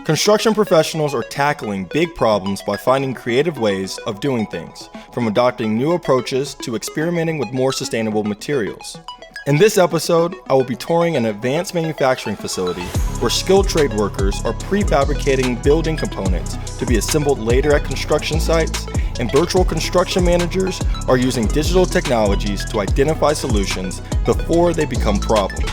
Construction professionals are tackling big problems by finding creative ways of doing things, from adopting new approaches to experimenting with more sustainable materials. In this episode, I will be touring an advanced manufacturing facility where skilled trade workers are prefabricating building components to be assembled later at construction sites, and virtual construction managers are using digital technologies to identify solutions before they become problems.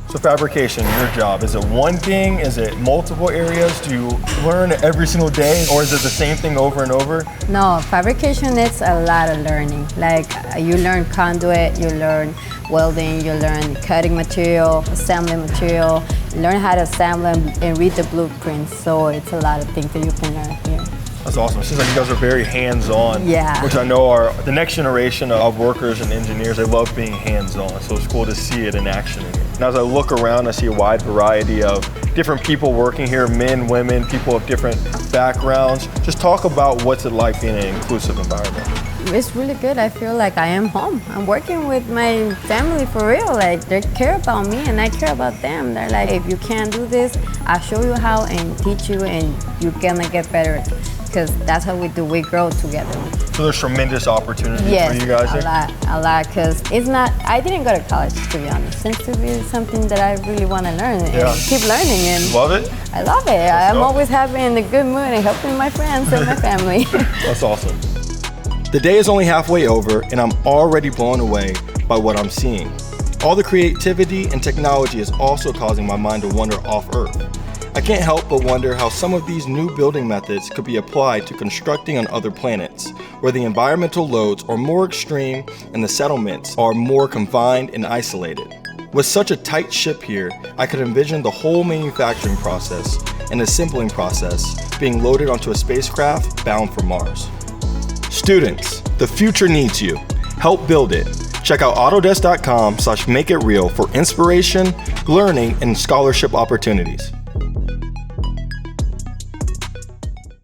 So fabrication, your job, is it one thing? Is it multiple areas? Do you learn every single day, or is it the same thing over and over? No, fabrication, it's a lot of learning. Like you learn conduit, you learn welding, you learn cutting material, assembling material, you learn how to assemble and read the blueprints. So it's a lot of things that you can learn here. That's awesome. It seems like you guys are very hands-on, Yeah. which I know are the next generation of workers and engineers. They love being hands-on, so it's cool to see it in action in here. Now as I look around, I see a wide variety of different people working here, men, women, people of different backgrounds. Just talk about what's it like being in an inclusive environment. It's really good. I feel like I am home. I'm working with my family for real. Like they care about me and I care about them. They're like, if you can't do this, I'll show you how and teach you and you're gonna get better. Because that's how we do, we grow together. So there's tremendous opportunity for you guys here? A lot, because it's not, I didn't go to college, to be honest. Since to be something that I really want to learn and keep learning. And love it? I love it. I'm always happy in a good mood and helping my friends and my family. That's awesome. The day is only halfway over and I'm already blown away by what I'm seeing. All the creativity and technology is also causing my mind to wander off Earth. I can't help but wonder how some of these new building methods could be applied to constructing on other planets, where the environmental loads are more extreme and the settlements are more confined and isolated. With such a tight ship here, I could envision the whole manufacturing process and assembling process being loaded onto a spacecraft bound for Mars. Students, the future needs you. Help build it. Check out autodesk.com/makeitreal for inspiration, learning, and scholarship opportunities.